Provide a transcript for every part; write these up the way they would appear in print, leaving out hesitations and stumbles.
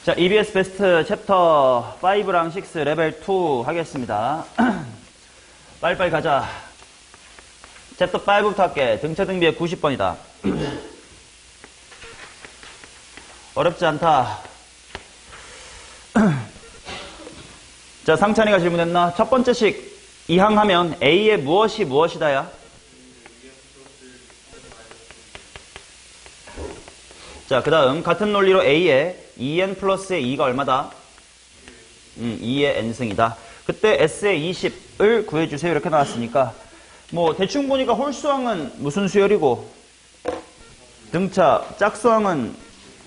자, EBS 베스트 챕터 5랑 6 레벨 2 하겠습니다. 빨리빨리 가자. 챕터 5부터 할게. 등차 등비의 90번이다. 어렵지 않다. 자, 상찬이가 질문했나? 첫 번째 식 이항하면 A의 무엇이 무엇이다야? 자, 그 다음 같은 논리로 A의 2n 플러스의 2가 얼마다? 2의 n승이다. 그때 S의 20을 구해주세요. 이렇게 나왔으니까 뭐 대충 보니까 홀수항은 무슨 수열이고 등차, 짝수항은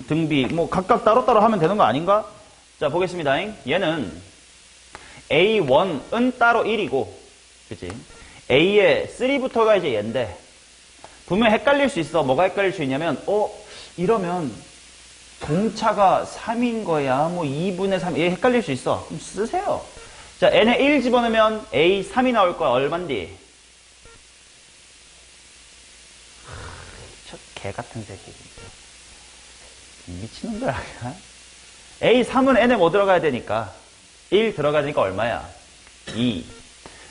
등비 뭐 각각 따로따로 하면 되는 거 아닌가? 자, 보겠습니다. 얘는 A1은 따로 1이고 그치? A의 3부터가 이제 얘인데 분명히 헷갈릴 수 있어. 뭐가 헷갈릴 수 있냐면 이러면 공차가 3인 거야. 뭐 2분의 3. 얘 헷갈릴 수 있어. 그럼 쓰세요. 자, n에 1 집어넣으면 a 3이 나올 거야. 얼만디? 저 개같은 새끼. 미친놈들 아니야? a 3은 n에 뭐 들어가야 되니까? 1 들어가야 되니까 얼마야? 2.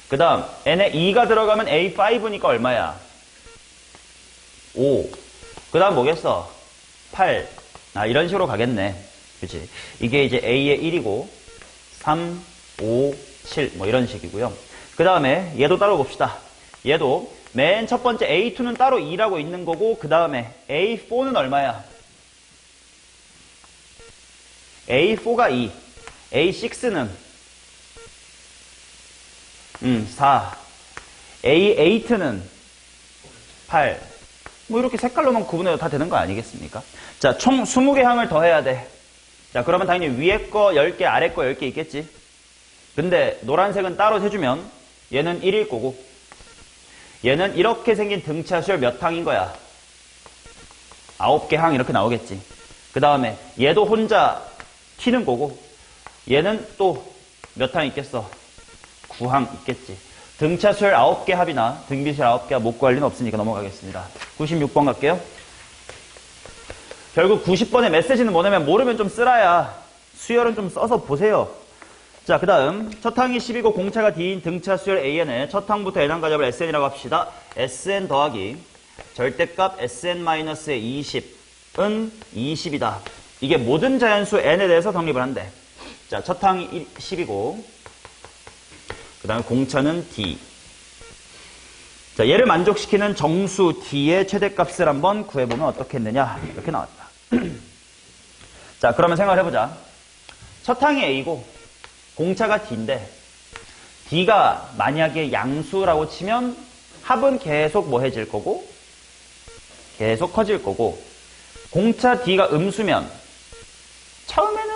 그 다음 n에 2가 들어가면 a 5니까 얼마야? 5. 그 다음 뭐겠어? 8. 이런 식으로 가겠네. 그치? 이게 이제 A의 1이고, 3, 5, 7, 뭐 이런 식이고요. 그 다음에 얘도 따로 봅시다. 얘도 맨 첫 번째 A2는 따로 2라고 있는 거고, 그 다음에 A4는 얼마야? A4가 2. A6는 4. A8는 8. 뭐 이렇게 색깔로만 구분해도 다 되는 거 아니겠습니까? 자, 총 20개 항을 더해야 돼. 자, 그러면 당연히 위에 거 10개, 아래 거 10개 있겠지? 근데 노란색은 따로 세주면 얘는 1일 거고 얘는 이렇게 생긴 등차 수열 몇 항인 거야? 9개 항 이렇게 나오겠지. 그 다음에 얘도 혼자 튀는 거고 얘는 또 몇 항 있겠어? 9항 있겠지. 등차 수열 9개 합이나 등비 수열 9개가 못 구할 리는 없으니까 넘어가겠습니다. 96번 갈게요. 결국 90번의 메시지는 뭐냐면 모르면 좀 쓰라야. 수열은 좀 써서 보세요. 자, 그 다음 첫 항이 10이고 공차가 D인 등차 수열 AN의 첫 항부터 n항 가잡을 SN이라고 합시다. SN 더하기 절대값 SN-의 20은 20이다. 이게 모든 자연수 N에 대해서 성립을 한대. 자, 첫 항이 10이고 그 다음에 공차는 D. 자, 얘를 만족시키는 정수 D의 최대값을 한번 구해보면 어떻게 했느냐. 이렇게 나왔다. 자, 그러면 생각을 해보자. 첫 항이 A고 공차가 D인데 D가 만약에 양수라고 치면 합은 계속 뭐 해질 거고 계속 커질 거고 공차 D가 음수면 처음에는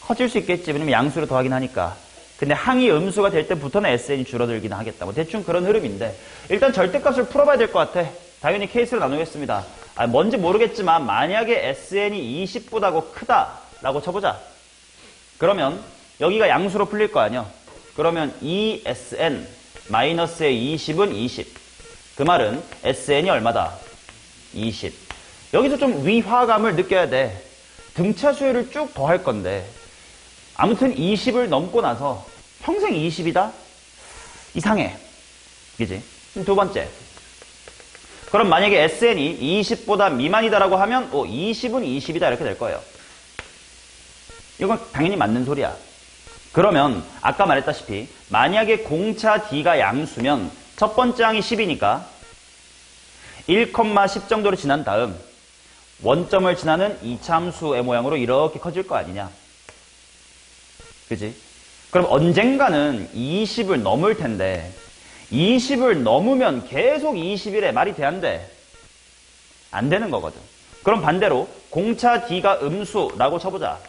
커질 수 있겠지. 왜냐면 양수로 더하긴 하니까. 근데 항이 음수가 될 때부터는 SN이 줄어들긴 하겠다. 뭐 대충 그런 흐름인데 일단 절대값을 풀어봐야 될 것 같아. 당연히 케이스를 나누겠습니다. 뭔지 모르겠지만 만약에 SN이 20보다 크다라고 쳐보자. 그러면 여기가 양수로 풀릴 거 아니야. 그러면 2SN 마이너스의 20은 20. 그 말은 SN이 얼마다? 20. 여기서 좀 위화감을 느껴야 돼. 등차 수열을 쭉 더할 건데 아무튼 20을 넘고 나서 평생 20이다? 이상해. 그지? 두 번째. 그럼 만약에 SN이 20보다 미만이다라고 하면 20은 20이다 이렇게 될 거예요. 이건 당연히 맞는 소리야. 그러면 아까 말했다시피 만약에 공차 D가 양수면 첫 번째 항이 10이니까 1,10 정도로 지난 다음 원점을 지나는 2차 함수의 모양으로 이렇게 커질 거 아니냐. 그지? 그럼 언젠가는 20을 넘을 텐데 20을 넘으면 계속 20이래. 말이 돼, 안 돼? 안 되는 거거든. 그럼 반대로 공차 D가 음수라고 쳐보자.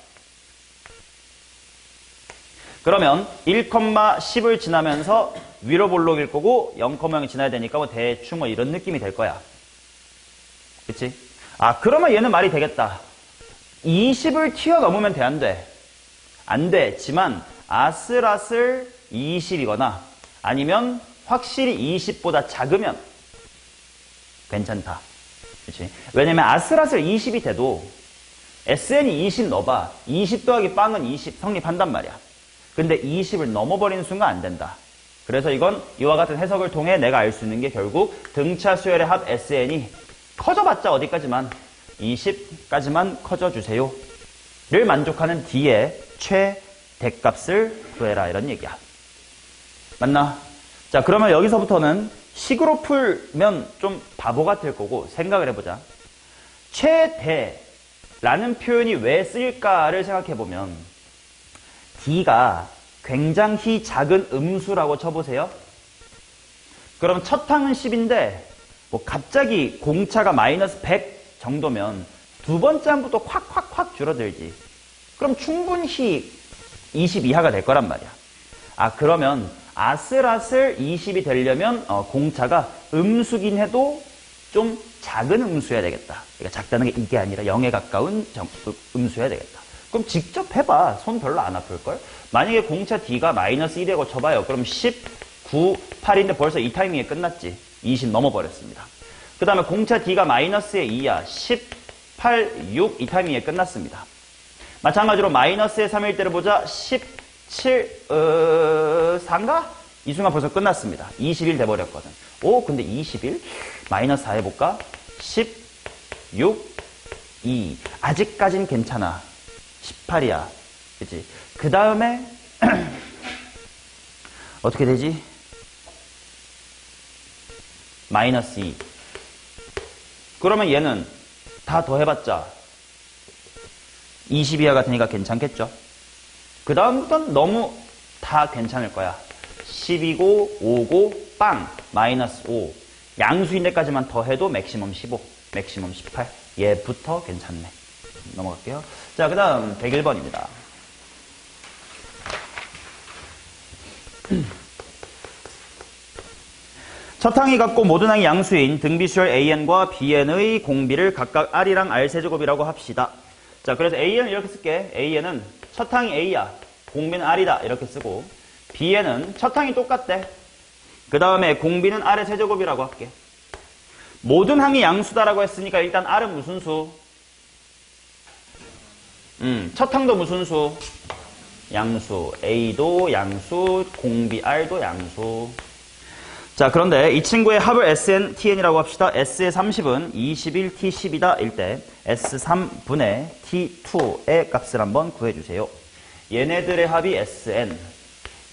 그러면 1,10을 지나면서 위로 볼록일 거고 0,0이 지나야 되니까 뭐 대충 뭐 이런 느낌이 될 거야. 그치? 그러면 얘는 말이 되겠다. 20을 튀어넘으면 돼, 안 돼? 안 되지만 아슬아슬 20이거나 아니면 확실히 20보다 작으면 괜찮다. 그치? 왜냐면 아슬아슬 20이 돼도 SN이 20 넣어봐. 20 더하기 빵은 20 성립한단 말이야. 근데 20을 넘어버리는 순간 안 된다. 그래서 이건 이와 같은 해석을 통해 내가 알 수 있는 게 결국 등차 수열의 합 SN이 커져봤자 어디까지만 20까지만 커져주세요. 를 만족하는 D의 최대값을 구해라. 이런 얘기야. 맞나? 자, 그러면 여기서부터는 식으로 풀면 좀 바보 같을 거고 생각을 해보자. 최대라는 표현이 왜 쓰일까를 생각해보면 D가 굉장히 작은 음수라고 쳐보세요. 그럼 첫 항은 10인데 뭐 갑자기 공차가 마이너스 100 정도면 두 번째 항부터 확 줄어들지. 그럼 충분히 20 이하가 될 거란 말이야. 아, 그러면 아슬아슬 20이 되려면 공차가 음수긴 해도 좀 작은 음수여야 되겠다. 그러니까 작다는 게 이게 아니라 0에 가까운 음수여야 되겠다. 그럼 직접 해봐. 손 별로 안 아플걸? 만약에 공차 D가 마이너스 1이라고 쳐봐요. 그럼 10, 9, 8인데 벌써 이 타이밍에 끝났지. 20 넘어버렸습니다. 그 다음에 공차 D가 마이너스의 2야. 10, 8, 6 이 타이밍에 끝났습니다. 마찬가지로 마이너스의 3일 때를 보자. 17, 4인가? 이 순간 벌써 끝났습니다. 21 돼버렸거든. 오, 근데 21? 마이너스 4 해볼까? 10, 6, 2. 아직까진 괜찮아. 18이야. 그치? 그 다음에, 어떻게 되지? 마이너스 2. 그러면 얘는 다 더해봤자 20 이하가 되니까 괜찮겠죠? 그 다음부터는 너무 다 괜찮을 거야. 10이고 5고 빵 마이너스 5 양수인데까지만 더해도 맥시멈 15 맥시멈 18 얘부터 괜찮네. 넘어갈게요. 자, 그 다음 101번입니다. 첫 항이 같고 모든 항이 양수인 등비수열 AN과 BN의 공비를 각각 R이랑 R 세제곱이라고 합시다. 자, 그래서 AN을 이렇게 쓸게. AN은 첫 항이 A야. 공비는 R이다. 이렇게 쓰고 BN은 첫 항이 똑같대. 그 다음에 공비는 R의 세제곱이라고 할게. 모든 항이 양수다라고 했으니까 일단 R은 무슨 수? 첫 항도 무슨 수? 양수. A도 양수, 공비 R도 양수. 자, 그런데 이 친구의 합을 SN, TN이라고 합시다. S의 30은 21, T10이다. 일 때 S3분의 T2의 값을 한번 구해주세요. 얘네들의 합이 SN,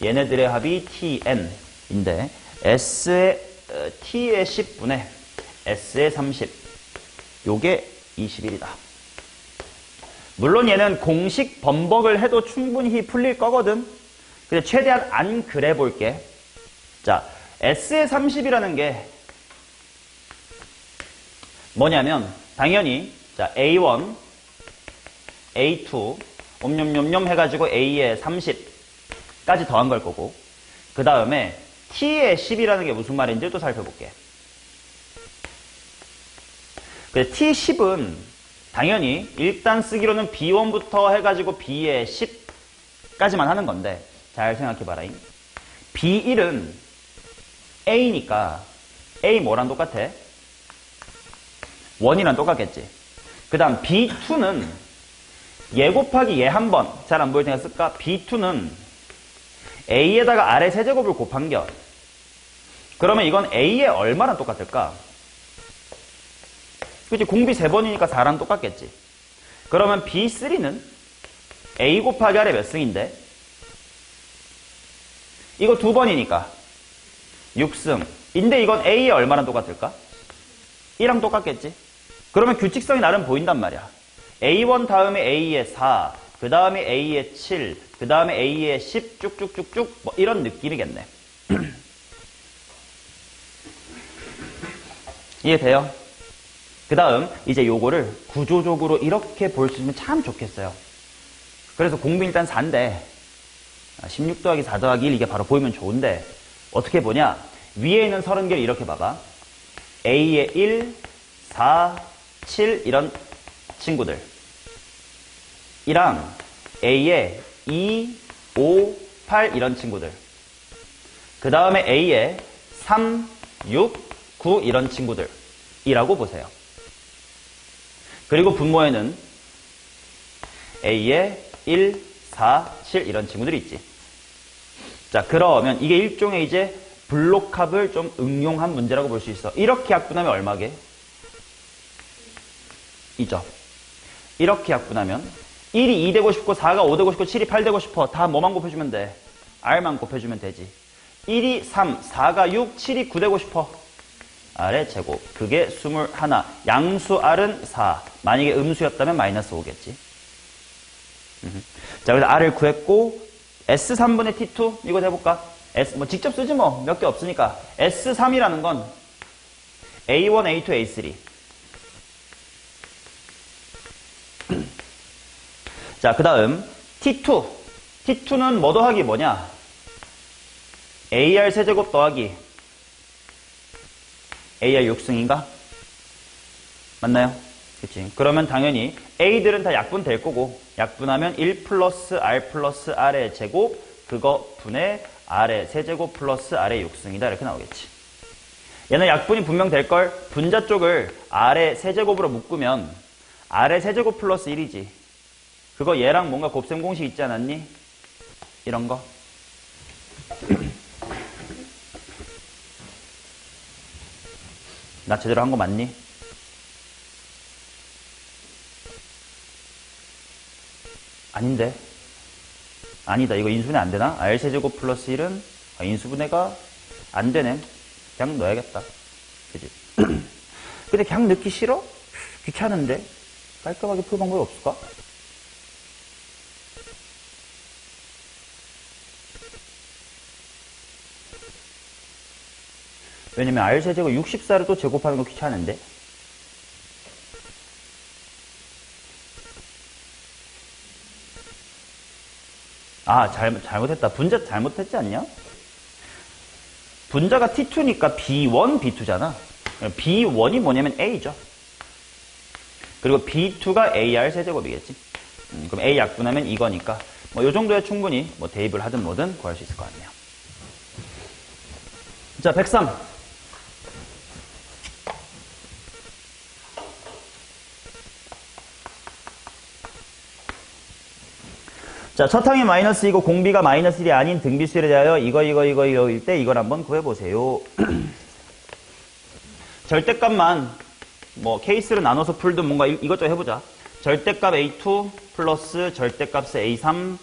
얘네들의 합이 TN인데 S의 T의 10분의 S의 30, 요게 21이다. 물론 얘는 공식 번복을 해도 충분히 풀릴 거거든. 근데 최대한 안 그래 볼게. 자, S의 30이라는 게 뭐냐면 당연히 자 A1, A2 옴뇸뇸뇸 해가지고 A의 30까지 더한 걸 거고 그 다음에 T의 10이라는 게 무슨 말인지 또 살펴볼게. T10은 당연히 일단 쓰기로는 B1부터 해가지고 B의 10까지만 하는 건데 잘 생각해봐라. B1은 A니까 A 뭐랑 똑같아? 1이랑 똑같겠지. 그 다음 B2는 얘 곱하기 얘 한 번 잘 안 보일 테니까 쓸까? B2는 A에다가 R의 세제곱을 곱한겨. 그러면 이건 A에 얼마나 똑같을까? 그치? 공비 3번이니까 4랑 똑같겠지. 그러면 B3는 A 곱하기 R의 몇 승인데? 이거 2번이니까 6승. 인데 이건 A에 얼마나 똑같을까? 1랑 똑같겠지? 그러면 규칙성이 나름 보인단 말이야. A1 다음에 A의 4, 그 다음에 A의 7, 그 다음에 A의 10 쭉쭉쭉쭉 뭐 이런 느낌이겠네. 이해돼요? 그 다음 이제 요거를 구조적으로 이렇게 볼 수 있으면 참 좋겠어요. 그래서 공비 일단 4인데 16 더하기 4 더하기 1 이게 바로 보이면 좋은데 어떻게 보냐? 위에 있는 30개를 이렇게 봐봐. A의 1, 4, 7 이런 친구들 이랑 A의 2, 5, 8 이런 친구들 그 다음에 A의 3, 6, 9 이런 친구들 이라고 보세요. 그리고 분모에는 A에 1, 4, 7 이런 친구들이 있지. 자, 그러면 이게 일종의 이제 블록합을 좀 응용한 문제라고 볼 수 있어. 이렇게 약분하면 얼마게? 2죠. 이렇게 약분하면 1이 2 되고 싶고 4가 5 되고 싶고 7이 8 되고 싶어. 다 뭐만 곱해주면 돼? R만 곱해주면 되지. 1이 3, 4가 6, 7이 9 되고 싶어. R의 제곱. 그게 21. 양수 R은 4. 만약에 음수였다면 마이너스 5겠지. 자, 그래서 R을 구했고 S3분의 T2 이거 해볼까? S 뭐 직접 쓰지 뭐 몇 개 없으니까. S3이라는 건 A1, A2, A3. 자, 그 다음 T2. T2는 뭐 더하기 뭐냐? AR 세제곱 더하기 AR 6승인가? 맞나요? 그치? 그러면 당연히 A들은 다 약분 될 거고, 약분하면 1 플러스 R 플러스 R의 제곱, 그거 분의 R의 세제곱 플러스 R의 6승이다. 이렇게 나오겠지. 얘는 약분이 분명 될걸. 분자 쪽을 R의 세제곱으로 묶으면 R의 세제곱 플러스 1이지. 그거 얘랑 뭔가 곱셈 공식 있지 않았니? 이런 거. 나 제대로 한 거 맞니? 아닌데. 아니다. 이거 인수분해 안 되나? R세제곱 플러스 1은 인수분해가 안 되네. 그냥 넣어야겠다. 그지? 근데 그냥 넣기 싫어? 귀찮은데? 깔끔하게 풀 방법이 없을까? 왜냐면 R세제곱 64를 또 제곱하는 거 귀찮은데? 아, 잘못했다. 분자 잘못했지 않냐? 분자가 T2니까 B1, B2잖아. B1이 뭐냐면 A죠. 그리고 B2가 AR 세제곱이겠지. 그럼 A 약분하면 이거니까 뭐 요 정도에 충분히 뭐 대입을 하든 뭐든 구할 수 있을 것 같네요. 자, 103. 자, 첫 항이 마이너스 2고 공비가 마이너스 1이 아닌 등비수열에 대하여 이거일 때 이걸 한번 구해보세요. 절대값만 뭐 케이스를 나눠서 풀든 뭔가 이것저것 해보자. 절대값 A2 플러스 절대값의 A3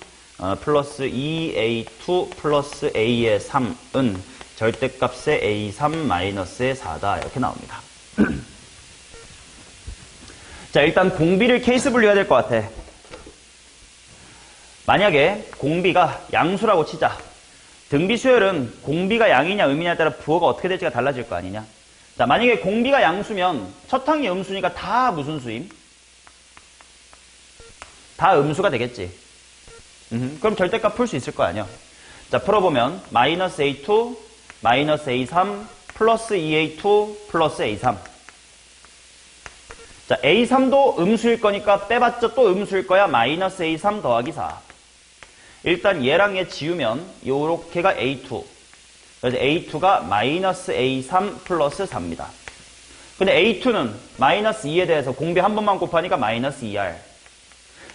플러스 2A2 플러스 A의 3은 절대값의 A3 마이너스의 4다. 이렇게 나옵니다. 자, 일단 공비를 케이스 분류해야 될 것 같아. 만약에 공비가 양수라고 치자. 등비수열은 공비가 양이냐 음이냐에 따라 부호가 어떻게 될지가 달라질 거 아니냐. 자, 만약에 공비가 양수면 첫 항이 음수니까 다 무슨 수임? 다 음수가 되겠지. 그럼 절대값 풀 수 있을 거 아니야. 자, 풀어보면 마이너스 A2, 마이너스 A3, 플러스 2A2, 플러스 A3. 자, A3도 음수일 거니까 빼봤자 또 음수일 거야. 마이너스 A3 더하기 4. 일단 얘랑 얘 지우면 요렇게가 A2. 그래서 A2가 마이너스 A3 플러스 4입니다. 근데 A2는 마이너스 2에 대해서 공비 한 번만 곱하니까 마이너스 2R.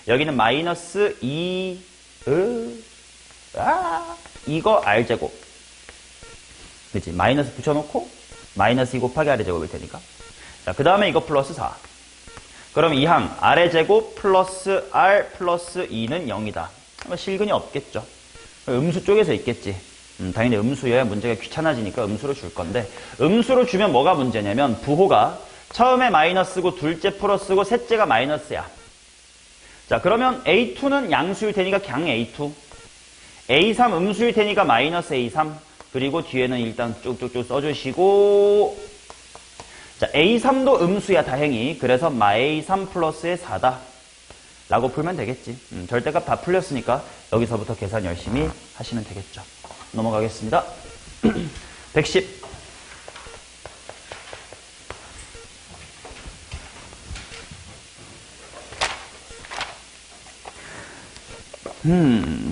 여기는 마이너스 2, 이거 R제곱. 그치? 마이너스 붙여놓고 마이너스 2 곱하기 R의 제곱일 테니까. 자, 그 다음에 이거 플러스 4. 그럼 이 항 R의 제곱 플러스 R 플러스 2는 0이다. 실근이 없겠죠. 음수 쪽에서 있겠지. 당연히 음수여야 문제가 귀찮아지니까 음수로 줄 건데, 음수로 주면 뭐가 문제냐면 부호가 처음에 마이너스고 둘째 플러스고 셋째가 마이너스야. 자, 그러면 A2는 양수일 테니까 그냥 A2, A3 음수일 테니까 마이너스 A3, 그리고 뒤에는 일단 쭉쭉쭉 써주시고, 자, A3도 음수야 다행히. 그래서 A3 플러스의 4다 라고 풀면 되겠지. 절대값 다 풀렸으니까 여기서부터 계산 열심히 하시면 되겠죠. 넘어가겠습니다. 110.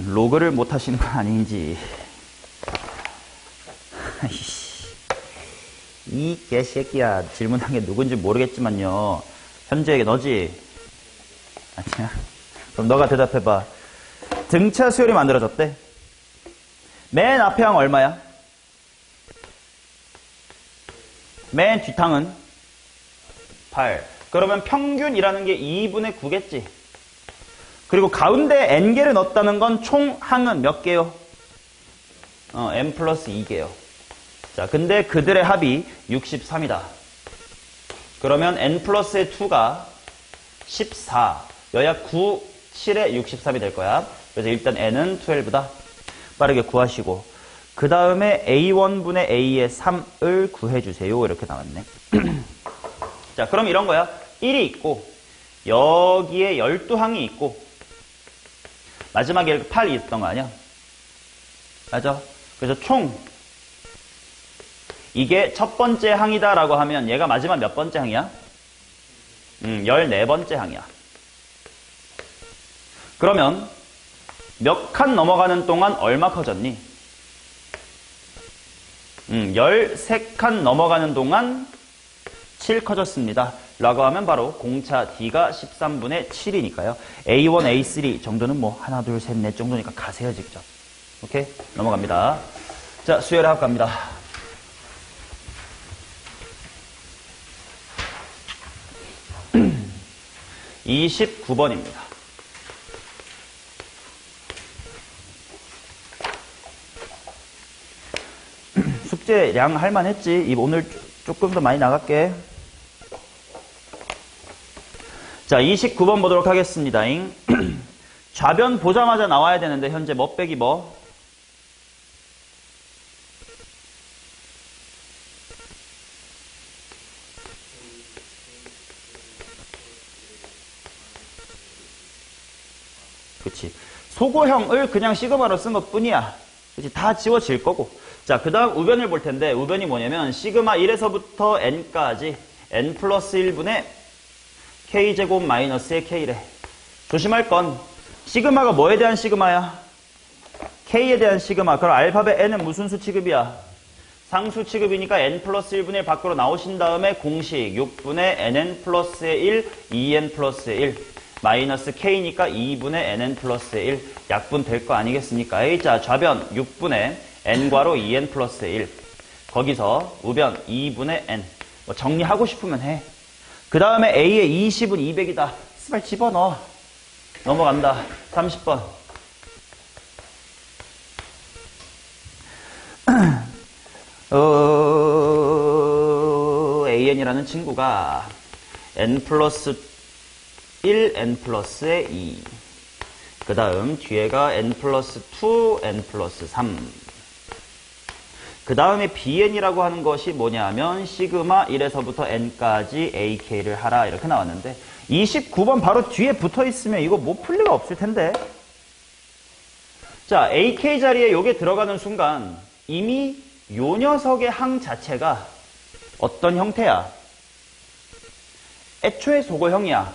로그를 못 하시는 건 아닌지. 이 개새끼야. 질문한 게 누군지 모르겠지만요. 현재 너지? 아니야. 그럼 너가 대답해봐. 등차 수열이 만들어졌대. 맨 앞에 항 얼마야? 맨 뒷항은 8. 그러면 평균이라는 게 2분의 9겠지. 그리고 가운데 n개를 넣었다는 건 총 항은 몇 개요? n 플러스 2개요. 자, 근데 그들의 합이 63이다. 그러면 n 플러스의 2가 14. 여야 9, 7에 63이 될 거야. 그래서 일단 n은 12다. 빠르게 구하시고. 그 다음에 a1분의 a의 3을 구해주세요. 이렇게 나왔네. 자, 그럼 이런 거야. 1이 있고, 여기에 12항이 있고, 마지막에 이렇게 8이 있었던 거 아니야? 맞아? 그래서 총, 이게 첫 번째 항이다라고 하면 얘가 마지막 몇 번째 항이야? 14번째 항이야. 그러면 몇 칸 넘어가는 동안 얼마 커졌니? 13칸 넘어가는 동안 7 커졌습니다. 라고 하면 바로 공차 D가 13분의 7이니까요. A1, A3 정도는 뭐 하나, 둘, 셋, 넷 정도니까 가세요, 직접. 오케이? 넘어갑니다. 자, 수열합 갑니다. (29번입니다) 숙제량 할만했지? 오늘 조금 더 많이 나갈게. 자, 29번 보도록 하겠습니다. 좌변 보자마자 나와야 되는데 현재 뭐 빼기 뭐? 그치. 소고형을 그냥 시그마로 쓴 것 뿐이야. 그치. 다 지워질 거고. 자, 그 다음 우변을 볼 텐데, 우변이 뭐냐면, 시그마 1에서부터 n까지 n 플러스 1분의 k제곱 마이너스의 k래. 조심할 건, 시그마가 뭐에 대한 시그마야? k에 대한 시그마. 그럼 알파벳 n은 무슨 수 취급이야? 상수 취급이니까 n 플러스 1분의 1 밖으로 나오신 다음에 공식 6분의 nn 플러스의 1, 2n 플러스의 1. 마이너스 k니까 2분의 nn 플러스의 1. 약분 될 거 아니겠습니까? 자, 좌변 6분의 n괄호 2n 플러스의 1. 거기서 우변 2분의 n. 뭐 정리하고 싶으면 해. 그 다음에 a의 20은 200이다. 스발 집어넣어. 넘어간다. 30번. an이라는 친구가 n 플러스 1, n 플러스의 2. 그 다음 뒤에가 n 플러스 2, n 플러스 3. 그 다음에 bn이라고 하는 것이 뭐냐 하면 시그마 1에서부터 n까지 ak를 하라 이렇게 나왔는데 29번 바로 뒤에 붙어 있으면 이거 못 풀 리가 없을 텐데. 자, ak 자리에 요게 들어가는 순간 이미 요 녀석의 항 자체가 어떤 형태야? 애초에 소고형이야.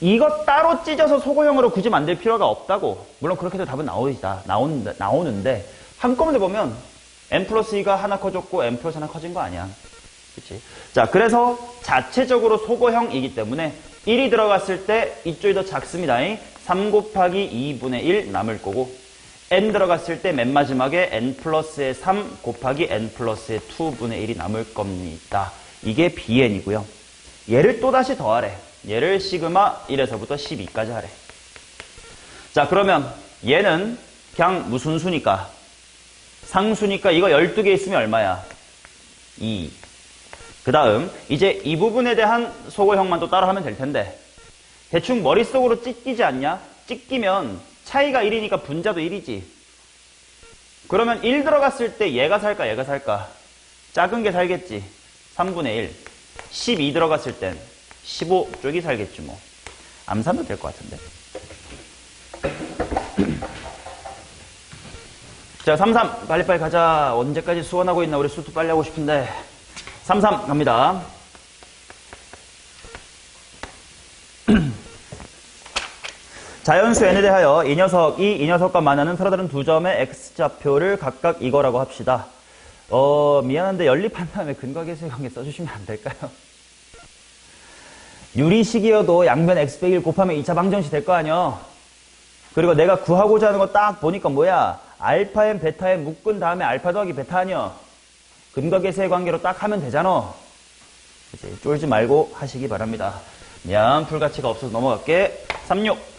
이거 따로 찢어서 소고형으로 굳이 만들 필요가 없다고. 물론 그렇게 해도 답은 나오는데 한꺼번에 보면 n 플러스 2가 하나 커졌고 n 플러스 하나 커진 거 아니야. 그치? 자, 그래서 자체적으로 소고형이기 때문에 1이 들어갔을 때 이쪽이 더 작습니다. 3 곱하기 2분의 1 남을 거고 n 들어갔을 때 맨 마지막에 n 플러스의 3 곱하기 n 플러스의 2분의 1이 남을 겁니다. 이게 bn이고요. 얘를 또다시 더하래. 얘를 시그마 1에서부터 12까지 하래. 자, 그러면 얘는 그냥 무슨 수니까? 상수니까 이거 12개 있으면 얼마야? 2. 그 다음 이제 이 부분에 대한 소고형만 또 따라 하면 될 텐데 대충 머릿속으로 찢기지 않냐? 찢기면 차이가 1이니까 분자도 1이지. 그러면 1 들어갔을 때 얘가 살까 얘가 살까? 작은 게 살겠지. 3분의 1. 12 들어갔을 땐 15 쪽이 살겠지 뭐. 암산도 될 것 같은데. 자, 33 빨리빨리 가자. 언제까지 수원하고 있나? 우리 수도 빨리 하고 싶은데. 33 갑니다. 자연수 n에 대하여 이 녀석과 만나는 서로 다른 두 점의 x좌표를 각각 이거라고 합시다. 미안한데 연립한 다음에 근거계수의 관계 써주시면 안 될까요? 유리식이어도 양변 x 빼기 1 곱하면 2차 방정식 될 거 아니야. 그리고 내가 구하고자 하는 거 딱 보니까 뭐야? 알파엔 베타엔 묶은 다음에 알파 더하기 베타 아니야. 근과 계수의 관계로 딱 하면 되잖아. 이제 쫄지 말고 하시기 바랍니다. 미안, 풀가치가 없어서 넘어갈게. 36.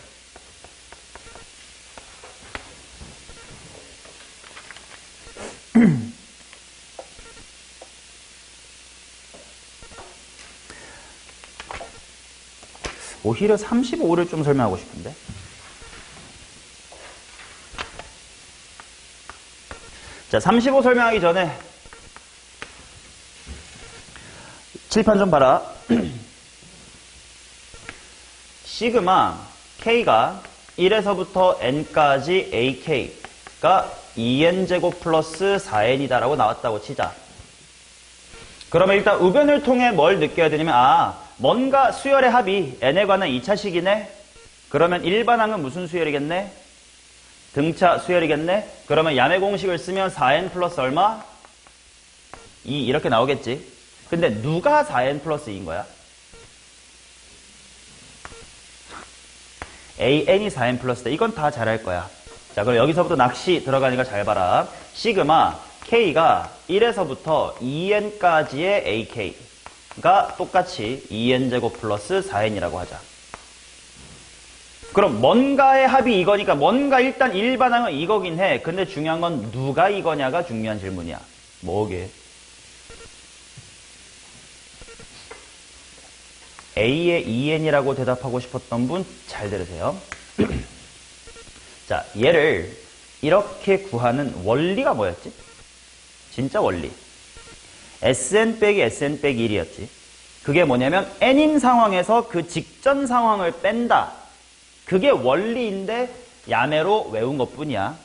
오히려 35를 좀 설명하고 싶은데. 자, 35 설명하기 전에 칠판 좀 봐라. 시그마 K가 1에서부터 N까지 AK가 2N제곱 플러스 4N이다라고 나왔다고 치자. 그러면 일단 우변을 통해 뭘 느껴야 되냐면, 뭔가 수열의 합이 N에 관한 2차식이네? 그러면 일반항은 무슨 수열이겠네? 등차 수열이겠네? 그러면 야매 공식을 쓰면 4N 플러스 얼마? 2 이렇게 나오겠지. 근데 누가 4N 플러스 2인 거야? AN이 4N 플러스 2. 이건 다 잘할 거야. 자, 그럼 여기서부터 낚시 들어가니까 잘 봐라. 시그마 K가 1에서부터 2N까지의 AK가 똑같이 2N제곱 플러스 4N이라고 하자. 그럼 뭔가의 합이 이거니까 뭔가 일단 일반항은 이거긴 해. 근데 중요한 건 누가 이거냐가 중요한 질문이야. 뭐게? A의 2N이라고 대답하고 싶었던 분 잘 들으세요. 자, 얘를 이렇게 구하는 원리가 뭐였지? 진짜 원리. Sn 빼기 Sn 빼기 1이었지. 그게 뭐냐면 N인 상황에서 그 직전 상황을 뺀다. 그게 원리인데 야매로 외운 것뿐이야.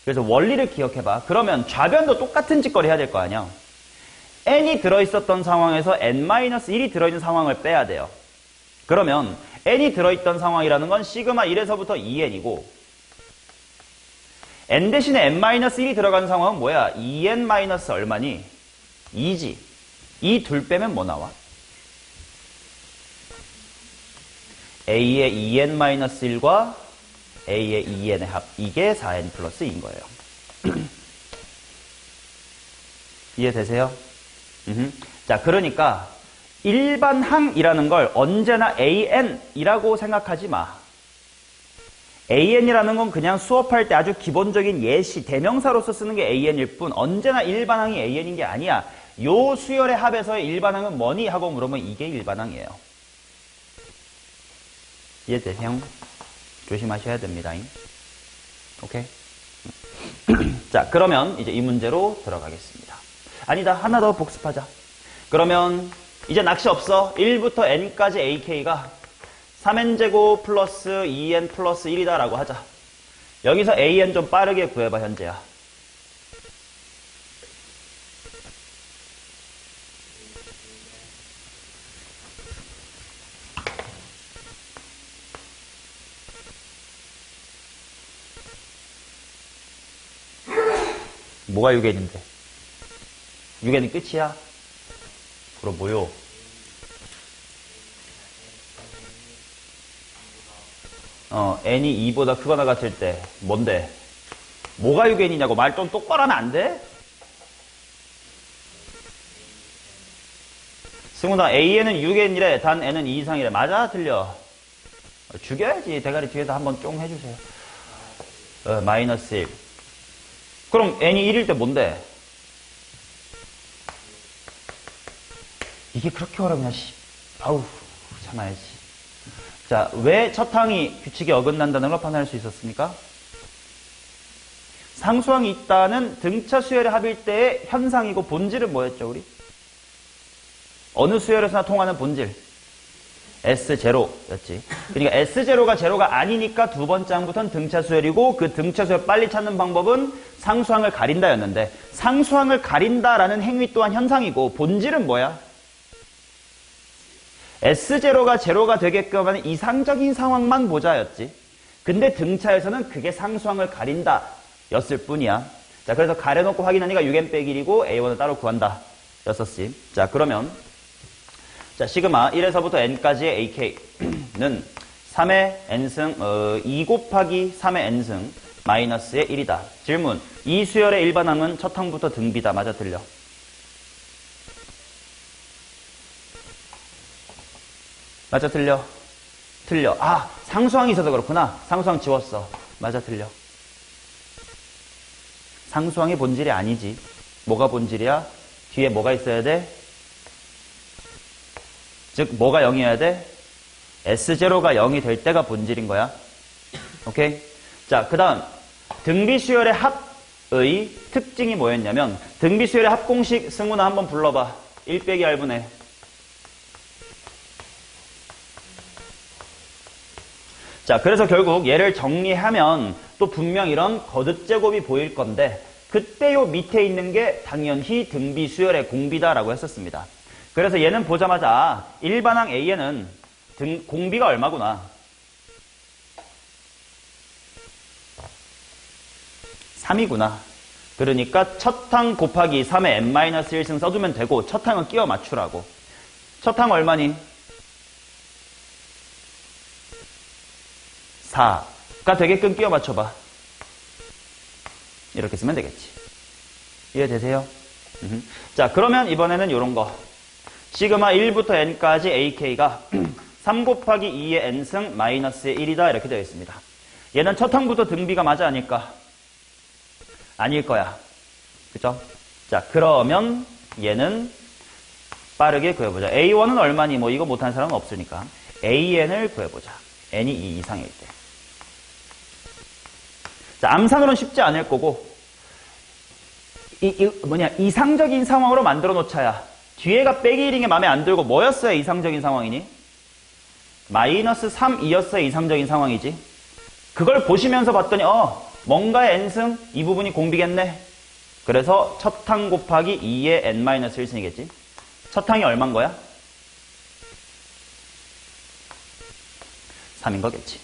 그래서 원리를 기억해봐. 그러면 좌변도 똑같은 짓거리 해야 될 거 아니야. N이 들어있었던 상황에서 N-1이 들어있는 상황을 빼야 돼요. 그러면 N이 들어있던 상황이라는 건 시그마 1에서부터 2N이고 N 대신에 N-1이 들어간 상황은 뭐야? 2N- 얼마니? 2지. 이 둘 빼면 뭐 나와? A의 2N-1과 A의 2N의 합. 이게 4N 플러스 2인 거예요. 이해되세요? 자, 그러니까 일반항이라는 걸 언제나 AN이라고 생각하지 마. AN이라는 건 그냥 수업할 때 아주 기본적인 예시, 대명사로서 쓰는 게 AN일 뿐 언제나 일반항이 AN인 게 아니야. 요 수열의 합에서의 일반항은 뭐니? 하고 물으면 이게 일반항이에요. 이해되세요? 조심하셔야 됩니다. 오케이? 자, 그러면 이제 이 문제로 들어가겠습니다. 아니다, 하나 더 복습하자. 그러면 이제 낚시 없어. 1부터 n까지 ak가 3n제곱 플러스 2n 플러스 1이다 라고 하자. 여기서 an 좀 빠르게 구해봐, 현재야. 뭐가 6n인데? 6n이 끝이야? 그럼 뭐요? n이 2보다 크거나 같을 때 뭔데? 뭐가 6n이냐고 말 좀 똑바로 하면 안 돼? 승훈아, A에는 6n이래. 단 n은 2 이상이래. 맞아? 틀려? 죽여야지. 대가리 뒤에다 한번 쫑 해주세요. 마이너스 1. 그럼 n이 1일 때 뭔데? 이게 그렇게 어렵냐, 아우, 참아야지. 자, 왜 첫 항이 규칙에 어긋난다는 걸 판단할 수 있었습니까? 상수항이 있다는 등차 수열의 합일 때의 현상이고 본질은 뭐였죠, 우리? 어느 수열에서나 통하는 본질. S0였지. 그러니까 S0가 제로가 아니니까 두 번째 항부터는 등차 수열이고 그 등차 수열 빨리 찾는 방법은 상수항을 가린다였는데 상수항을 가린다라는 행위 또한 현상이고 본질은 뭐야? S0가 제로가 되게끔 하는 이상적인 상황만 보자였지. 근데 등차에서는 그게 상수항을 가린다 였을 뿐이야. 자, 그래서 가려놓고 확인하니까 6n 빼기 1이고 A1을 따로 구한다 였었지. 자, 그러면 자, 시그마 1에서부터 n까지의 ak는 3의 n승, 2 곱하기 3의 n승 마이너스의 1이다. 질문. 이 수열의 일반항은 첫 항부터 등비다. 맞아, 틀려? 맞아, 틀려? 틀려. 아, 상수항이 있어서 그렇구나. 상수항 지웠어. 맞아, 틀려? 상수항이 본질이 아니지. 뭐가 본질이야? 뒤에 뭐가 있어야 돼? 즉, 뭐가 0이어야 돼? S0가 0이 될 때가 본질인 거야. 오케이? 자, 그 다음. 등비수열의 합의 특징이 뭐였냐면, 등비수열의 합공식 승훈아 한번 불러봐. 1 빼기 R분의. 자, 그래서 결국 얘를 정리하면 또 분명 이런 거듭제곱이 보일 건데, 그때 요 밑에 있는 게 당연히 등비수열의 공비다라고 했었습니다. 그래서 얘는 보자마자 일반항 A에는 공비가 얼마구나. 3이구나. 그러니까 첫 항 곱하기 3의 n-1승 써주면 되고 첫 항은 끼워 맞추라고. 첫 항 얼마니? 4가 되게끔 끼워 맞춰봐. 이렇게 쓰면 되겠지. 이해되세요? 자, 그러면 이번에는 이런 거. 시그마 1부터 n까지 ak가 3 곱하기 2의 n승 마이너스의 1이다. 이렇게 되어 있습니다. 얘는 첫 항부터 등비가 맞아 아닐까? 아닐 거야. 그죠? 자, 그러면 얘는 빠르게 구해보자. A1은 얼마니? 뭐 이거 못하는 사람은 없으니까. AN을 구해보자. n이 2 이상일 때. 자, 암산으로는 쉽지 않을 거고, 이상적인 상황으로 만들어 놓자야. 뒤에가 빼기 1인 게 마음에 안 들고 뭐였어야 이상적인 상황이니? 마이너스 3, 2였어야 이상적인 상황이지. 그걸 보시면서 봤더니, 뭔가의 n승, 이 부분이 공비겠네. 그래서 첫 항 곱하기 2의 n-1승이겠지. 첫 항이 얼만 거야? 3인 거겠지.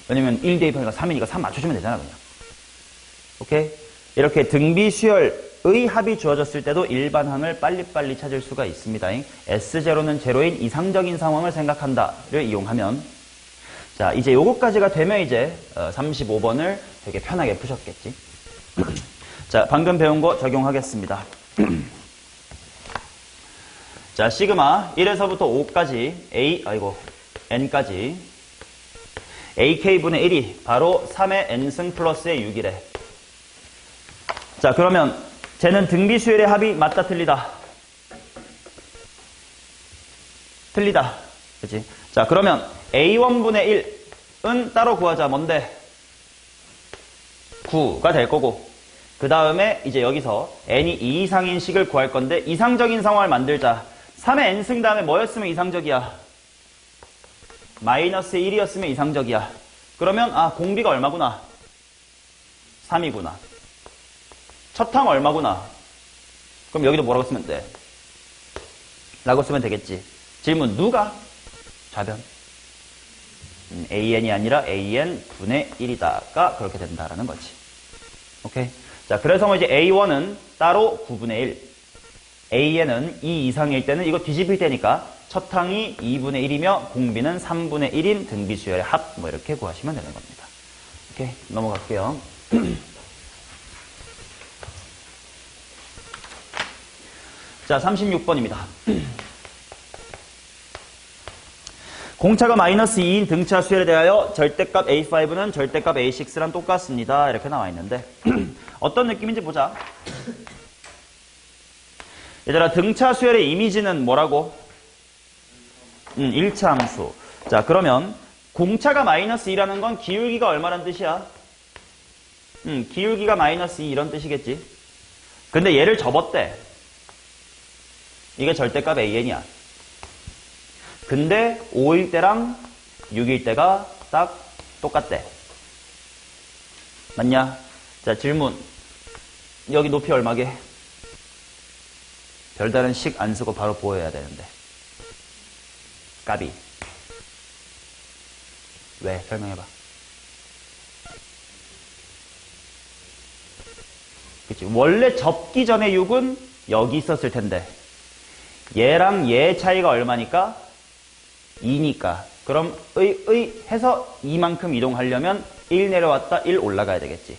왜냐면 1 대입하니까 3이니까 3 맞춰주면 되잖아, 그냥. 오케이? 이렇게 등비수열의 합이 주어졌을 때도 일반항을 빨리빨리 찾을 수가 있습니다. S0는 제로인 이상적인 상황을 생각한다를 이용하면. 자, 이제 요거까지가 되면 이제 35번을 되게 편하게 푸셨겠지. 자, 방금 배운 거 적용하겠습니다. 자, 시그마 1에서부터 5까지 n까지 ak분의 1이 바로 3의 n승 플러스의 6이래. 자, 그러면 쟤는 등비수열의 합이 맞다 틀리다? 틀리다. 그치? 자, 그러면 a1분의 1은 따로 구하자. 뭔데? 9가 될 거고, 그 다음에 이제 여기서 n이 2 이상인 식을 구할 건데 이상적인 상황을 만들자. 3의 n승 다음에 뭐였으면 이상적이야? 마이너스 1이었으면 이상적이야. 그러면 공비가 얼마구나? 3이구나. 첫 항 얼마구나? 그럼 여기도 뭐라고 쓰면 돼? 라고 쓰면 되겠지. 질문 누가? 좌변. AN이 아니라 AN분의 1이다가 그렇게 된다라는 거지. 오케이? 자, 그래서 뭐 이제 A1은 따로 9분의 1. AN은 2 이상일 때는 이거 뒤집힐 때니까 첫 항이 2분의 1이며 공비는 3분의 1인 등비수열의 합. 뭐 이렇게 구하시면 되는 겁니다. 오케이? 넘어갈게요. 자, 36번입니다. 공차가 마이너스 2인 등차 수열에 대하여 절대값 A5는 절대값 A6랑 똑같습니다. 이렇게 나와 있는데 어떤 느낌인지 보자. 얘들아, 등차 수열의 이미지는 뭐라고? 1차 함수. 자, 그러면 공차가 마이너스 2라는 건 기울기가 얼마란 뜻이야? 기울기가 마이너스 2 이런 뜻이겠지. 근데 얘를 접었대. 이게 절대값 AN이야. 근데 5일 때랑 6일 때가 딱 똑같대. 맞냐? 자, 질문. 여기 높이 얼마게? 별다른 식 안 쓰고 바로 보여야 되는데. 까비. 왜? 설명해봐. 그치? 원래 접기 전에 6은 여기 있었을 텐데 얘랑 얘 차이가 얼마니까? 2니까 그럼 해서 이만큼 이동하려면 1 내려왔다 1 올라가야 되겠지.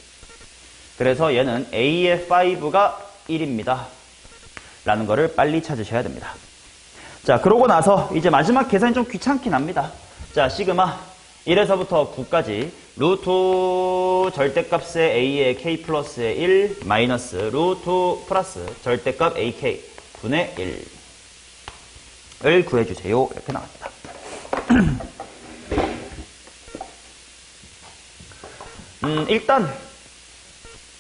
그래서 얘는 A의 5가 1입니다. 라는 거를 빨리 찾으셔야 됩니다. 자, 그러고 나서 이제 마지막 계산이 좀 귀찮긴 합니다. 자, 시그마 1에서부터 9까지 루트 절대값의 A의 K 플러스의 1 마이너스 루트 플러스 절대값 AK 분의 1을 구해주세요. 이렇게 나갑니다. 일단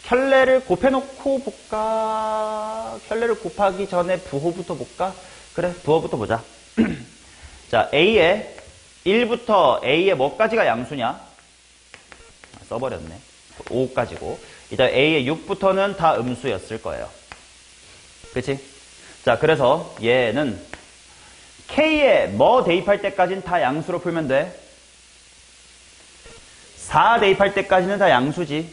켤레를 곱해놓고 볼까? 켤레를 곱하기 전에 부호부터 볼까? 그래, 부호부터 보자. 자, A의 1부터 A의 뭐까지가 양수냐? 써버렸네. 5까지고. 이제 A의 6부터는 다 음수였을 거예요. 그치? 자, 그래서 얘는 K에 뭐 대입할 때까지는 다 양수로 풀면 돼. 4 대입할 때까지는 다 양수지.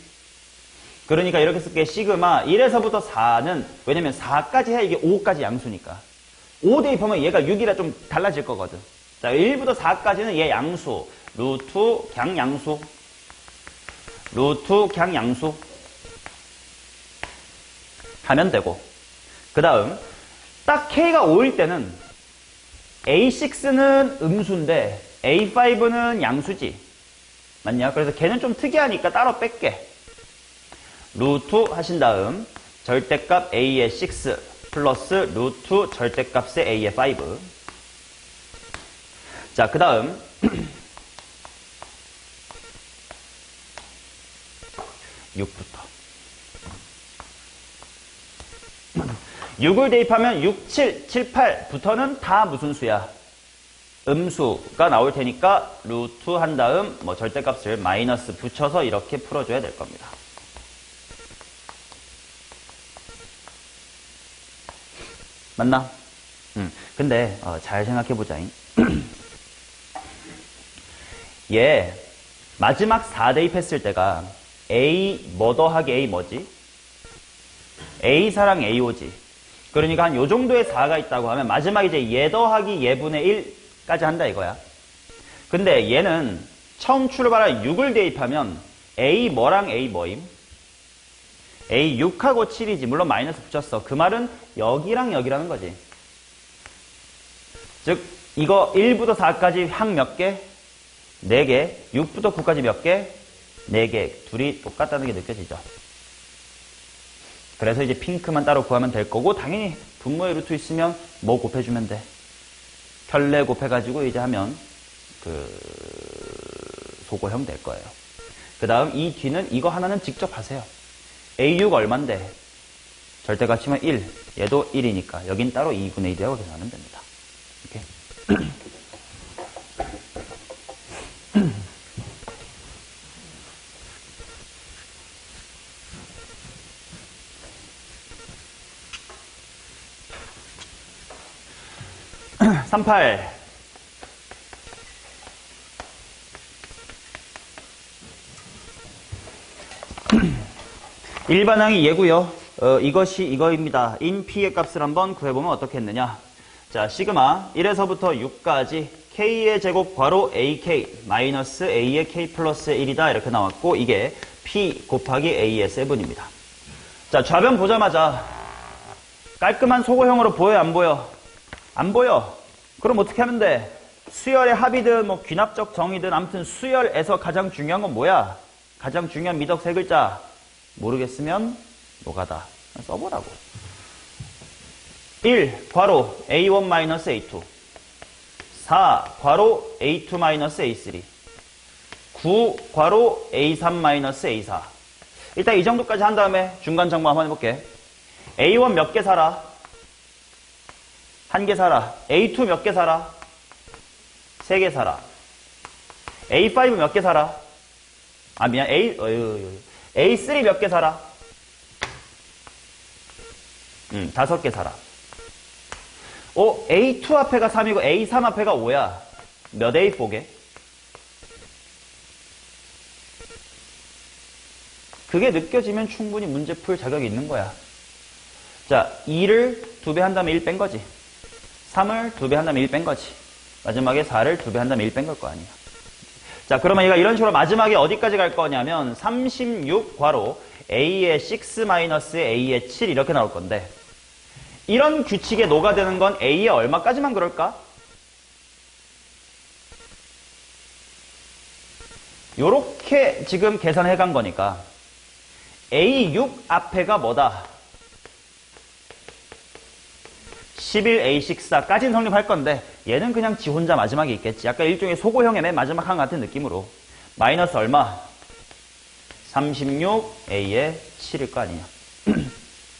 그러니까 이렇게 쓸게. 시그마 1에서부터 4는 왜냐면 4까지 해야 이게 5까지 양수니까. 5 대입하면 얘가 6이라 좀 달라질 거거든. 자, 1부터 4까지는 얘 양수. 루트 갱양수. 루트 갱양수. 하면 되고. 그 다음 딱 K가 5일 때는 A6는 음수인데 A5는 양수지. 맞냐? 그래서 걔는 좀 특이하니까 따로 뺄게. 루트 하신 다음 절대값 A의 6 플러스 루트 절대값의 A의 5. 자, 그 다음 6부터 6을 대입하면 6, 7, 7, 8부터는 다 무슨 수야? 음수가 나올 테니까 루트 한 다음 뭐 절대값을 마이너스 붙여서 이렇게 풀어줘야 될 겁니다. 맞나? 근데 잘 생각해보자. 얘 마지막 4 대입했을 때가 A 뭐 더하기 A 뭐지? A사랑 A5지. 그러니까 한 요 정도의 4가 있다고 하면 마지막 이제 얘 더하기 얘분의 1까지 한다 이거야. 근데 얘는 처음 출발한 6을 대입하면 A 뭐랑 A 뭐임? A 6하고 7이지. 물론 마이너스 붙였어. 그 말은 여기랑 여기라는 거지. 즉 이거 1부터 4까지 항 몇 개? 4개. 6부터 9까지 몇 개? 4개. 둘이 똑같다는 게 느껴지죠. 그래서 이제 핑크만 따로 구하면 될 거고 당연히 분모의 루트 있으면 뭐 곱해주면 돼. 켤레 곱해가지고 이제 하면 소고형 될 거예요. 그 다음 이 뒤는 이거 하나는 직접 하세요. A6 얼만데? 절대값 치면 1. 얘도 1이니까 여긴 따로 2분의 1이라고 계산하면 됩니다. 이렇게. 38. 일반항이 얘고요. 이것이 이거입니다. 인 P의 값을 한번 구해보면 어떻게 했느냐. 자, 시그마 1에서부터 6까지 K의 제곱 괄호 AK 마이너스 A의 K 플러스 1이다 이렇게 나왔고 이게 P 곱하기 A의 7입니다. 자, 좌변 보자마자 깔끔한 소고형으로 보여요, 안 보여? 안 보여. 그럼 어떻게 하면 돼? 수열의 합이든 뭐 귀납적 정의든 아무튼 수열에서 가장 중요한 건 뭐야? 가장 중요한 미덕 세 글자. 모르겠으면 노가다. 써보라고. 1. 괄호 A1 마이너스 A2 4. 괄호 A2 마이너스 A3 9. 괄호 A3 마이너스 A4 일단 이 정도까지 한 다음에 중간 정보 한번 해볼게. A1 몇 개 살아? 한 개 살아. A2 몇 개 살아? 세 개 살아. A5 몇 개 살아? 아, 미안. A3 몇 개 살아? 5개 살아. A2 앞에가 3이고 A3 앞에가 5야. 몇 A 보게? 그게 느껴지면 충분히 문제 풀 자격이 있는 거야. 자, 2를 2배 한다면 1 뺀 거지. 3을 2배 한다면 1 뺀 거지. 마지막에 4를 2배 한다면 1 뺀 걸 거 아니야. 자, 그러면 얘가 이런 식으로 마지막에 어디까지 갈 거냐면 36 괄호 a의 6 마이너스 a의 7 이렇게 나올 건데 이런 규칙에 녹아드는 건 a의 얼마까지만 그럴까? 요렇게 지금 계산해 간 거니까 A6 앞에가 뭐다? 11A64까지는 성립할 건데 얘는 그냥 지 혼자 마지막에 있겠지. 약간 일종의 소고형의 맨 마지막 한 같은 느낌으로 마이너스 얼마? 36A의 7일 거 아니냐.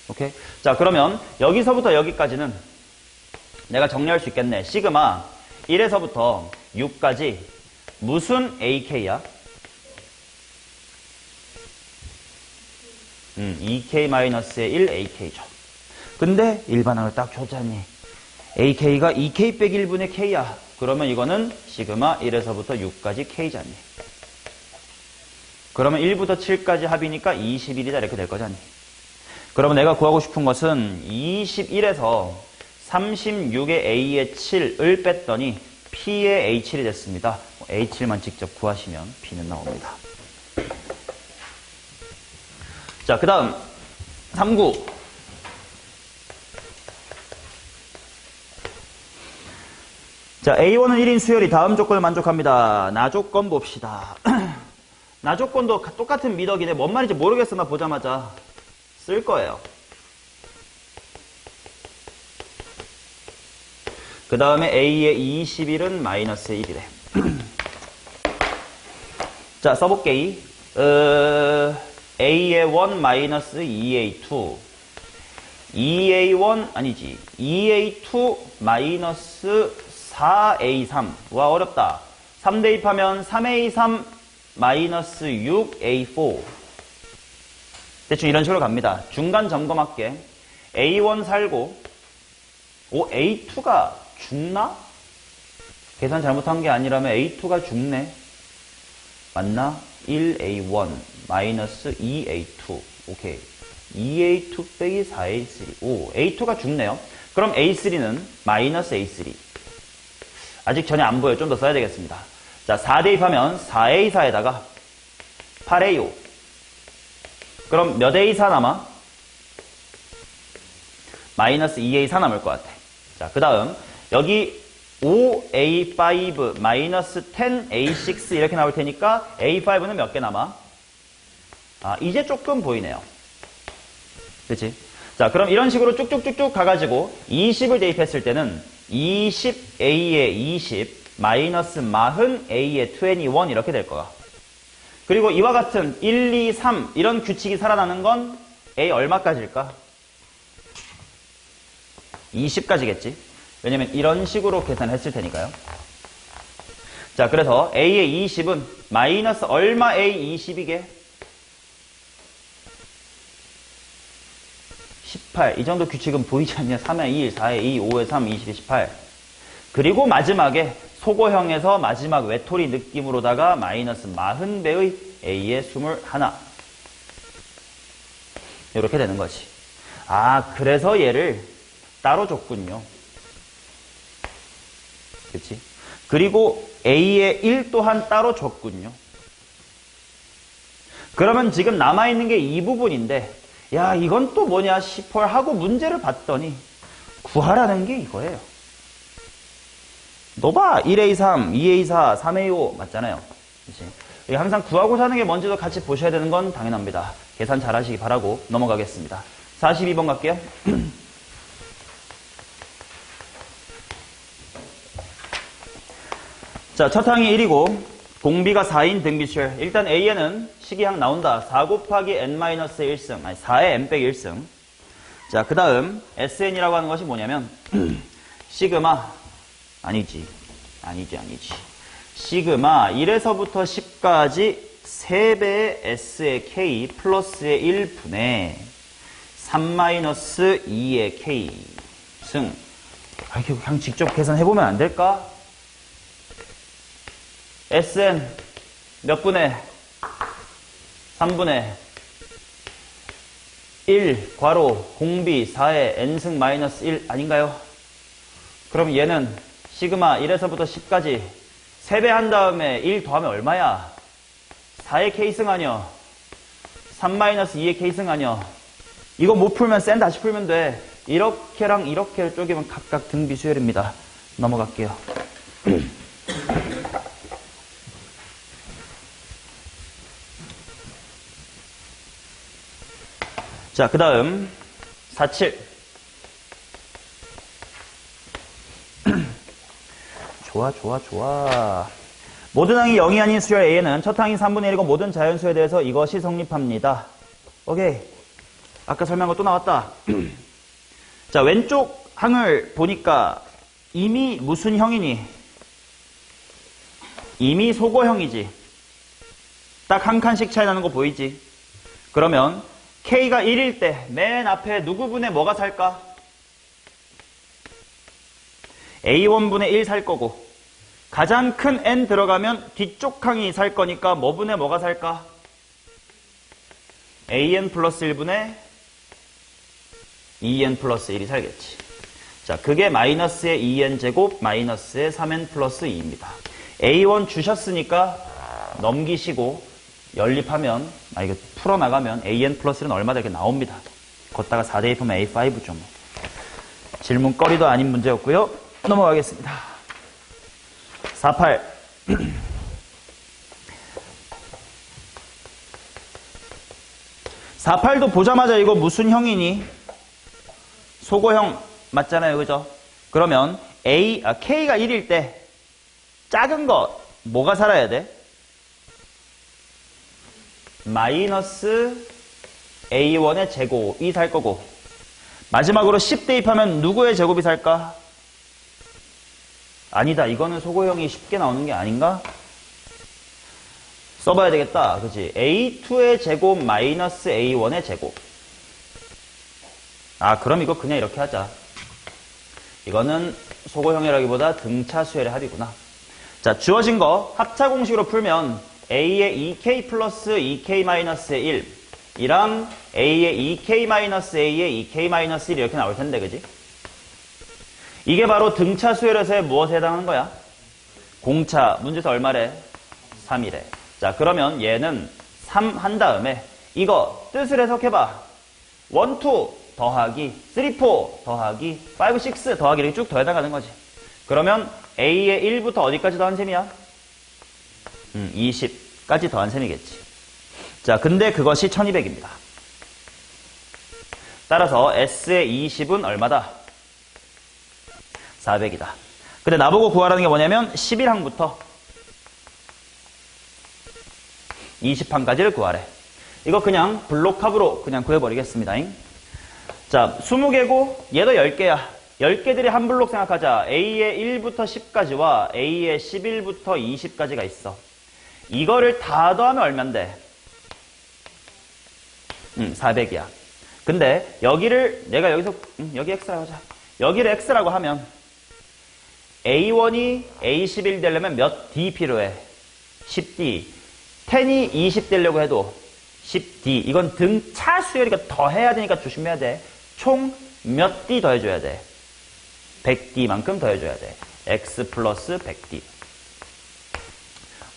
오케이? 자, 그러면 여기서부터 여기까지는 내가 정리할 수 있겠네. 시그마 1에서부터 6까지 무슨 AK야? 2K-1 AK죠. 근데 일반항을 딱 줬잖니. AK가 2K 빼기 1분의 K야. 그러면 이거는 시그마 1에서부터 6까지 K잖니. 그러면 1부터 7까지 합이니까 21이다 이렇게 될 거잖니. 그러면 내가 구하고 싶은 것은 21에서 36의 A의 7을 뺐더니 P의 A7이 됐습니다. A7만 직접 구하시면 P는 나옵니다. 자, 그 다음 3구. 자, A1은 1인 수열이 다음 조건을 만족합니다. 나 조건 봅시다. 나 조건도 똑같은 미덕이네. 뭔 말인지 모르겠어. 나 보자마자 쓸 거예요. 그 다음에 A의 21은 마이너스 1이래. 자, 써볼게. A의 1 마이너스 2A2 2A1 아니지 2A2 마이너스 4A3 와 어렵다. 3 대입하면 3A3 마이너스 6A4 대충 이런 식으로 갑니다. 중간 점검할게. A1 살고 A2가 죽나? 계산 잘못한 게 아니라면 A2가 죽네. 맞나? 1A1 마이너스 2A2 오케이 2A2 빼기 4A3 오 A2가 죽네요. 그럼 A3는 마이너스 A3 아직 전혀 안 보여요. 좀 더 써야 되겠습니다. 자 4 대입하면 4A4에다가 8A5 그럼 몇 A4 남아? 마이너스 2A4 남을 것 같아. 자 그 다음 여기 5A5 마이너스 10A6 이렇게 나올 테니까 A5는 몇 개 남아? 아 이제 조금 보이네요. 그치? 자 그럼 이런 식으로 쭉쭉쭉쭉 가가지고 20을 대입했을 때는 20A의 20 마이너스 40A의 21 이렇게 될 거야. 그리고 이와 같은 1, 2, 3 이런 규칙이 살아나는 건 A 얼마까지일까? 20까지겠지. 왜냐면 이런 식으로 계산했을 테니까요. 자, 그래서 A의 20은 마이너스 얼마 A 20이게? 18. 이 정도 규칙은 보이지 않냐? 3에 2, 4에 2, 5에 3, 20에 18. 그리고 마지막에 소고형에서 마지막 외톨이 느낌으로다가 마이너스 40배의 A의 21. 이렇게 되는 거지. 아, 그래서 얘를 따로 줬군요. 그치? 그리고 A의 1 또한 따로 줬군요. 그러면 지금 남아있는 게 이 부분인데, 야, 이건 또 뭐냐 싶어 하고 문제를 봤더니, 구하라는 게 이거예요. 너 봐. 1A3, 2A4, 3A5 맞잖아요. 그치? 항상 구하고자 하는 게 뭔지도 같이 보셔야 되는 건 당연합니다. 계산 잘 하시기 바라고 넘어가겠습니다. 42번 갈게요. 자, 첫 항이 1이고 공비가 4인 등비율. 일단 A에는 식이항 나온다. 4 곱하기 n-1승. 아니 4의 n 빼기 1승. 자, 그 다음 SN이라고 하는 것이 뭐냐면 시그마 아니지. 시그마 1에서부터 10까지 3배의 S의 K 플러스의 1분의 3-2의 K 승. 이렇게 그냥 직접 계산해보면 안 될까? Sn 몇 분의 3분의 1 괄호 공비 4의 n승 마이너스 1 아닌가요? 그럼 얘는 시그마 1에서부터 10까지 3배 한 다음에 1 더하면 얼마야? 4의 K승 아니여. 3-2의 K승 아니여. 이거 못 풀면 쌤 다시 풀면 돼. 이렇게랑 이렇게를 쪼개면 각각 등비 수열입니다. 넘어갈게요. 자, 그 다음 47. 좋아. 모든 항이 0이 아닌 수열 A에는 첫 항이 3분의 1이고 모든 자연수에 대해서 이것이 성립합니다. 오케이. 아까 설명한 거 또 나왔다. 자, 왼쪽 항을 보니까 이미 무슨 형이니? 이미 소거형이지. 딱 한 칸씩 차이 나는 거 보이지? 그러면 K가 1일 때 맨 앞에 누구분의 뭐가 살까? A1분의 1 살 거고 가장 큰 N 들어가면 뒤쪽 항이 살 거니까 뭐분의 뭐가 살까? AN 플러스 1분의 2N 플러스 1이 살겠지. 자, 그게 마이너스의 2N 제곱 마이너스의 3N 플러스 2입니다. A1 주셨으니까 넘기시고 연립하면, 이거 풀어나가면 AN 플러스 1은 얼마 되게 나옵니다. 걷다가 4 대입하면 A5죠. 뭐. 질문거리도 아닌 문제였고요. 넘어가겠습니다. 48. 48도 보자마자 이거 무슨 형이니? 소거형 맞잖아요. 그죠? 그러면 K가 1일 때 작은 거 뭐가 살아야 돼? 마이너스 A1의 제곱이 살 거고 마지막으로 10 대입하면 누구의 제곱이 살까? 아니다. 이거는 소거형이 쉽게 나오는 게 아닌가? 써봐야 되겠다. 그치? A2의 제곱 마이너스 A1의 제곱. 그럼 이거 그냥 이렇게 하자. 이거는 소거형이라기보다 등차 수열의 합이구나. 자, 주어진 거 합차 공식으로 풀면 A의 2K 플러스 2K 마이너스의 1 이랑 A의 2K 마이너스 A의 2K 마이너스 1 이렇게 나올 텐데, 그지? 이게 바로 등차 수열에서의 무엇에 해당하는 거야? 공차. 문제에서 얼마래? 3이래. 자, 그러면 얘는 3 한 다음에 이거 뜻을 해석해봐. 1, 2 더하기 3, 4 더하기 5, 6 더하기 이렇게 쭉 더해 나가는 거지. 그러면 A의 1부터 어디까지 더한 셈이야? 20까지 더한 셈이겠지. 자, 근데 그것이 1200입니다. 따라서 S의 20은 얼마다? 400이다. 근데 나보고 구하라는 게 뭐냐면 11항부터 20항까지를 구하래. 이거 그냥 블록합으로 그냥 구해버리겠습니다. 자, 20개고 얘도 10개야. 10개들이 한 블록 생각하자. A의 1부터 10까지와 A의 11부터 20까지가 있어. 이거를 다 더하면 얼만데? 400이야. 근데 여기를 내가 여기서 여기 X라고 하자. 여기를 X라고 하면 A1이 A11 되려면 몇 D 필요해? 10D. 10이 20 되려고 해도 10D. 이건 등차 수열이니까 더해야 되니까 조심해야 돼. 총 몇 D 더해줘야 돼? 100D만큼 더해줘야 돼. X 플러스 100D.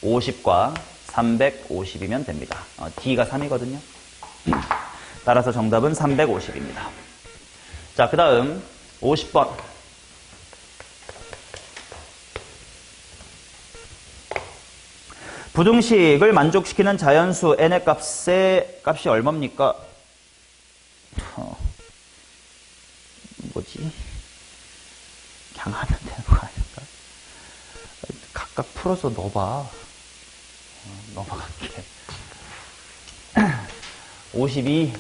50과 350이면 됩니다. D가 3이거든요. 따라서 정답은 350입니다. 자, 그 다음 50번. 부등식을 만족시키는 자연수 n의 값이 얼마입니까? 뭐지? 그냥 하면 되는 거 아닐까? 각각 풀어서 넣어봐. 넘어갈게. 52.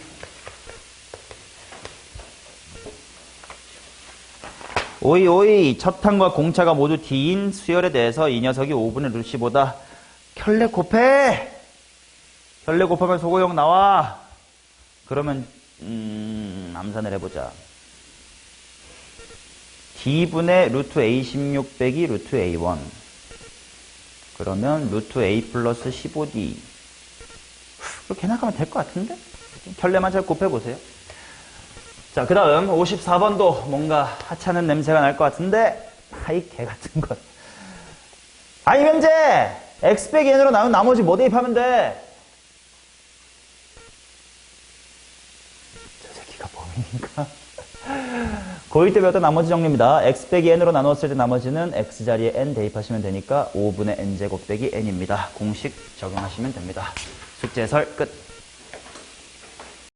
오이 첫항과 공차가 모두 D인 수열에 대해서 이 녀석이 5분의 루시보다 켤레 곱해! 켤레 곱하면 소거형 나와. 그러면 암산을 해보자. D분의 루트 A16 빼기 루트 A1. 그러면 루트 A 플러스 15D. 그렇게 생각하면 될 것 같은데? 켤레만 잘 곱해보세요. 자, 그 다음 54번도 뭔가 하찮은 냄새가 날 것 같은데 아이 개 같은 걸. 아니 현재 x 빼기 n으로 나눈 나머지 뭐 대입하면 돼? 저 새끼가 범인인가? 고1 때 배웠던 나머지 정리입니다. x 빼기 n으로 나누었을 때 나머지는 x자리에 n 대입하시면 되니까 5분의 n제곱 빼기 n입니다. 공식 적용하시면 됩니다. 숙제 해설 끝.